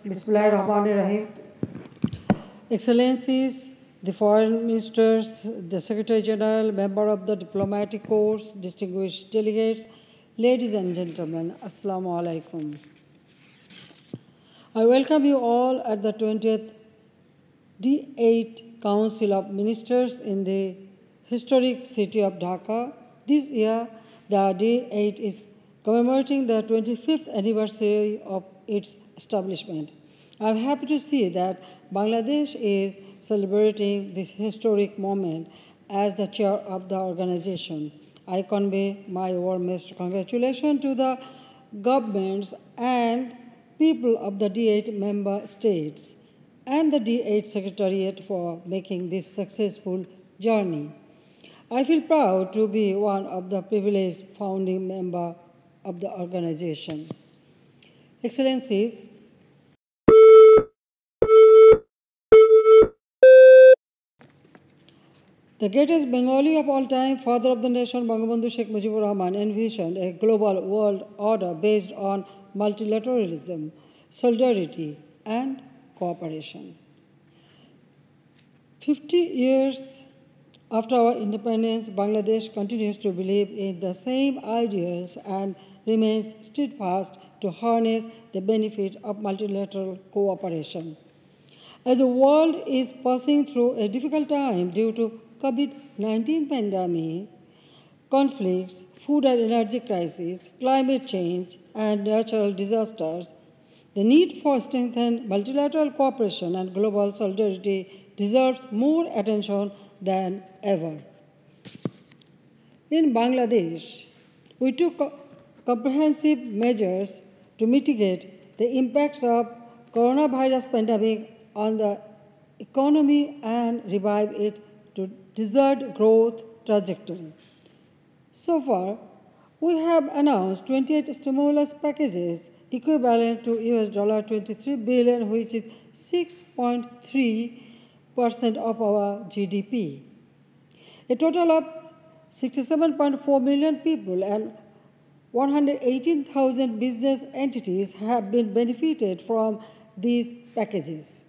Bismillahirrahmanirrahim. Excellencies, the foreign ministers, the Secretary General, member of the diplomatic corps, distinguished delegates, ladies and gentlemen, Assalamu alaikum. I welcome you all at the 20th D8 Council of Ministers in the historic city of Dhaka. This year, the D8 is commemorating the 25th anniversary of its establishment. I am happy to see that Bangladesh is celebrating this historic moment as the chair of the organization. I convey my warmest congratulations to the governments and people of the D8 member states and the D8 Secretariat for making this successful journey. I feel proud to be one of the privileged founding members of the organization. Excellencies, the greatest Bengali of all time, father of the nation, Bangabandhu Sheikh Mujibur Rahman, envisioned a global world order based on multilateralism, solidarity, and cooperation. 50 years after our independence, Bangladesh continues to believe in the same ideals and remains steadfast to harness the benefit of multilateral cooperation. As the world is passing through a difficult time due to COVID-19 pandemic, conflicts, food and energy crisis, climate change, and natural disasters, the need for strengthened multilateral cooperation and global solidarity deserves more attention than ever. In Bangladesh, we took comprehensive measures to mitigate the impacts of coronavirus pandemic on the economy and revive it to desired growth trajectory. So far, we have announced 28 stimulus packages equivalent to $23 billion, which is 6.3% of our GDP. A total of 67.4 million people and 118,000 business entities have been benefited from these packages.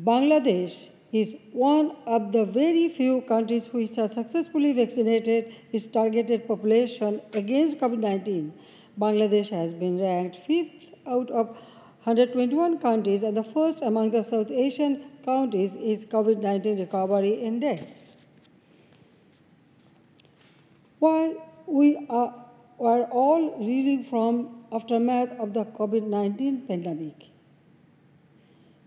Bangladesh is one of the very few countries which has successfully vaccinated its targeted population against COVID-19. Bangladesh has been ranked 5th out of 121 countries and the first among the South Asian countries is COVID-19 recovery index. While we are all reeling from aftermath of the COVID-19 pandemic,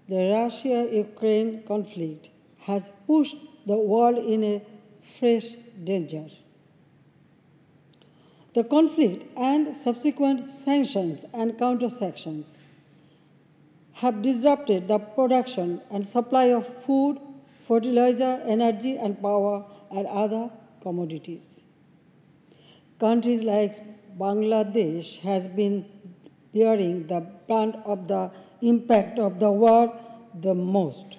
the Russia-Ukraine conflict has pushed the world in a fresh danger. The conflict and subsequent sanctions and counter-sanctions have disrupted the production and supply of food, fertilizer, energy, and power, and other commodities. Countries like Bangladesh has been bearing the brunt of the impact of the war the most.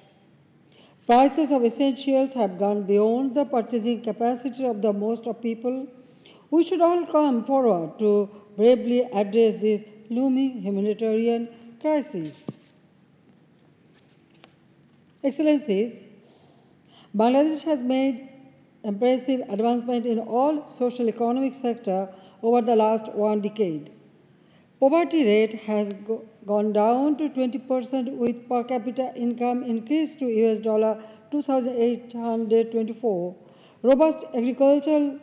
Prices of essentials have gone beyond the purchasing capacity of the most of people. We should all come forward to bravely address this looming humanitarian crisis. Excellencies, Bangladesh has made impressive advancement in all social economic sectors over the last one decade. Poverty rate has gone down to 20% with per capita income increased to $2,824. Robust agricultural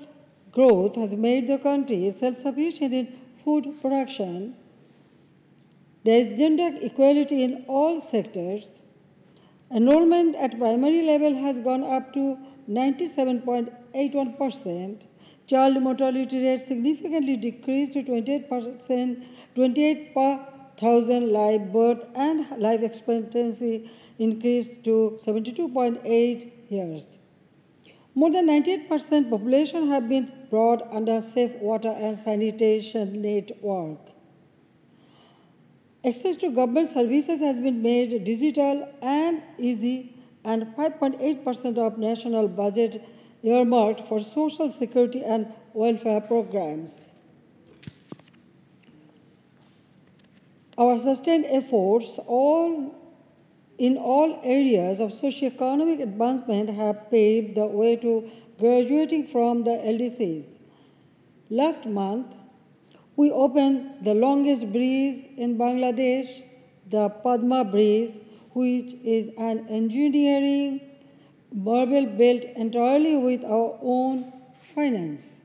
growth has made the country self-sufficient in food production. There is gender equality in all sectors. Enrollment at primary level has gone up to 97.81%. Child mortality rate significantly decreased to 28 per 1,000 live birth, and life expectancy increased to 72.8 years. More than 98% population have been brought under safe water and sanitation network. Access to government services has been made digital and easy, and 5.8% of national budget earmarked for social security and welfare programs. Our sustained efforts in all areas of socio-economic advancement have paved the way to graduating from the LDCs. Last month, we opened the longest bridge in Bangladesh, the Padma Bridge, which is an engineering marvel built entirely with our own finance.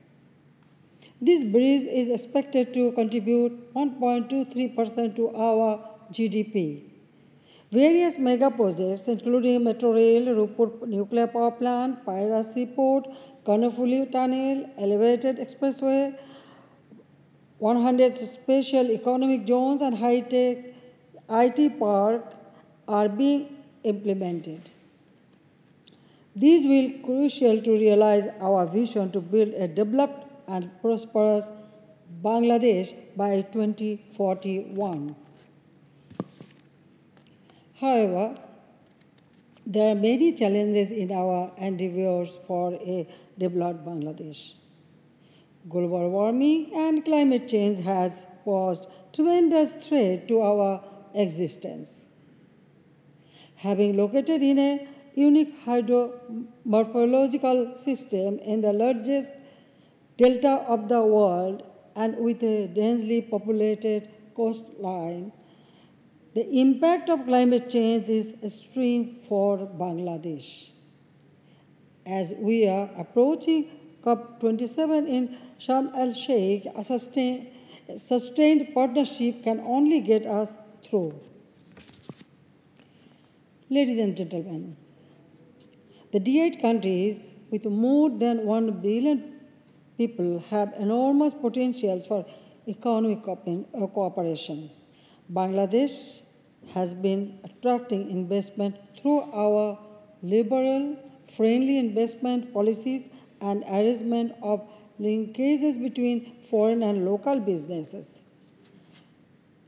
This bridge is expected to contribute 1.23% to our GDP. Various mega projects, including Metro Rail, Rupur Nuclear Power Plant, Paira Seaport, Karnafuli Tunnel, Elevated Expressway, 100 special economic zones, and high-tech IT park are being implemented. These will be crucial to realize our vision to build a developed and prosperous Bangladesh by 2041. However, there are many challenges in our endeavors for a developed Bangladesh. Global warming and climate change has posed tremendous threat to our existence. Having located in a unique hydromorphological system in the largest delta of the world and with a densely populated coastline, the impact of climate change is extreme for Bangladesh. As we are approaching COP27 in Sharm el-Sheikh, a sustained partnership can only get us through. Ladies and gentlemen, the D8 countries with more than 1 billion people have enormous potentials for economic cooperation. Bangladesh has been attracting investment through our liberal, friendly investment policies and arrangement of linkages between foreign and local businesses.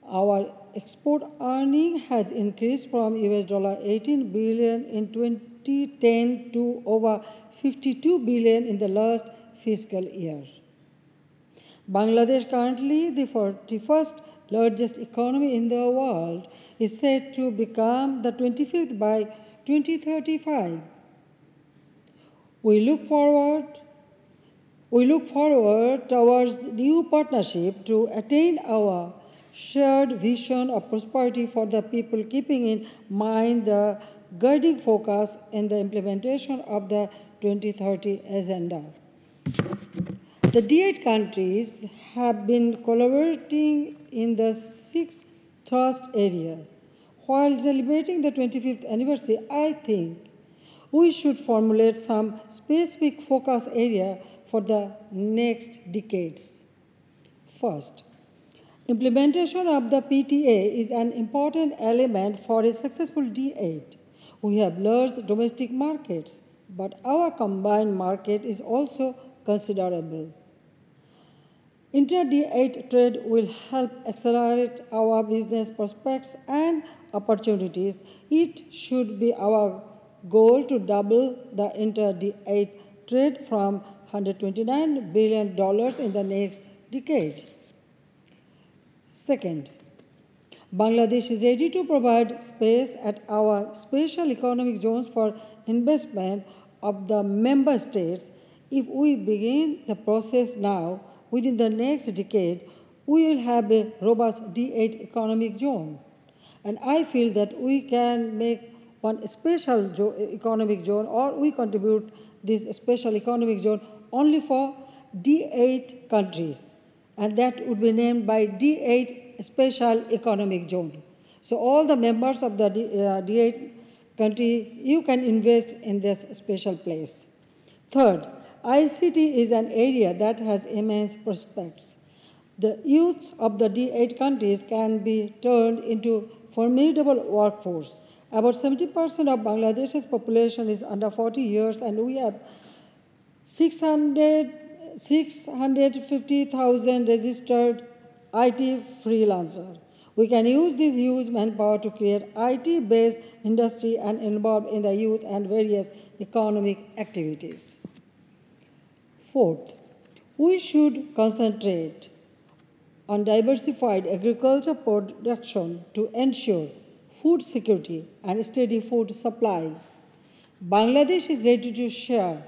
Our export earning has increased from $18 billion in 2010 to over $52 billion in the last fiscal year. Bangladesh, currently the 41st largest economy in the world, is set to become the 25th by 2035. We look forward towards new partnership to attain our shared vision of prosperity for the people, keeping in mind the guiding focus in the implementation of the 2030 agenda. The D8 countries have been collaborating in the 6 thrust area. While celebrating the 25th anniversary, I think we should formulate some specific focus area for the next decades. First, implementation of the PTA is an important element for a successful D8. We have large domestic markets, but our combined market is also considerable. Inter-D8 trade will help accelerate our business prospects and opportunities. It should be our goal to double the inter-D8 trade from $129 billion in the next decade. Second, Bangladesh is ready to provide space at our special economic zones for investment of the member states. If we begin the process now, within the next decade, we will have a robust D8 economic zone. And I feel that we can make one special economic zone, or we contribute this special economic zone only for D8 countries. And that would be named by D8 Special Economic Zone. So all the members of the D8 country, you can invest in this special place. Third, ICT is an area that has immense prospects. The youth of the D8 countries can be turned into formidable workforce. About 70% of Bangladesh's population is under 40 years, and we have 650,000 registered IT freelancers. We can use this huge manpower to create IT-based industry and involve in the youth and various economic activities. Fourth, we should concentrate on diversified agriculture production to ensure food security and steady food supply. Bangladesh is ready to share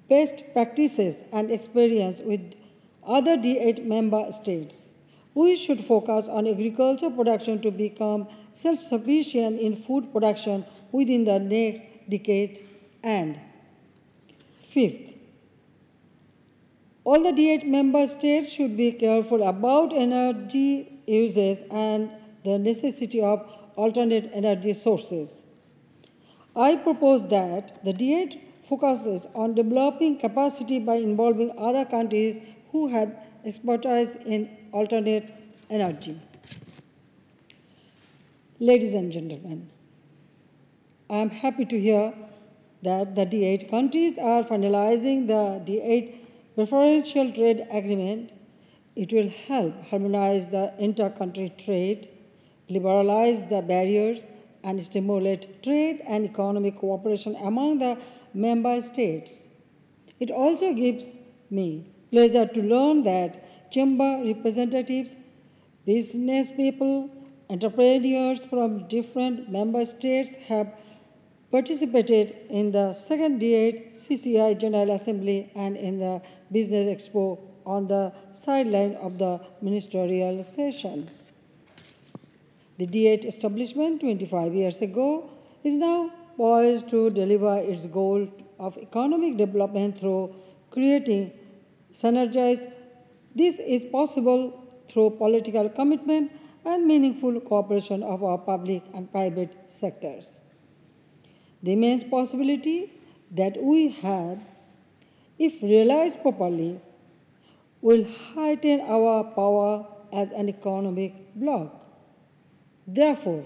best practices and experience with other D8 member states. We should focus on agriculture production to become self-sufficient in food production within the next decade. And fifth, all the D8 member states should be careful about energy uses and the necessity of alternate energy sources. I propose that the D8 focuses on developing capacity by involving other countries who have expertise in alternate energy. Ladies and gentlemen, I am happy to hear that the D8 countries are finalizing the D8 preferential trade agreement. It will help harmonize the inter-country trade, liberalize the barriers, and stimulate trade and economic cooperation among the member states. It also gives me pleasure to learn that chamber representatives, business people, entrepreneurs from different member states have participated in the second D8 CCI General Assembly and in the Business Expo on the sideline of the ministerial session. The D8 establishment 25 years ago is now poised to deliver its goal of economic development through creating synergies. This is possible through political commitment and meaningful cooperation of our public and private sectors. The immense possibility that we have, if realized properly, will heighten our power as an economic bloc. Therefore,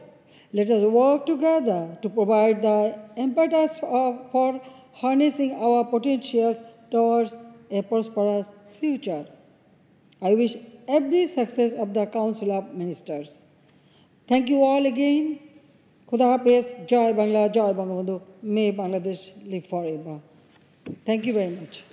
let us work together to provide the impetus for harnessing our potentials towards a prosperous future. I wish every success of the Council of Ministers. Thank you all again. Khuda Hafiz, Jai Bangla, Jai Bangabandhu. May Bangladesh live forever. Thank you very much.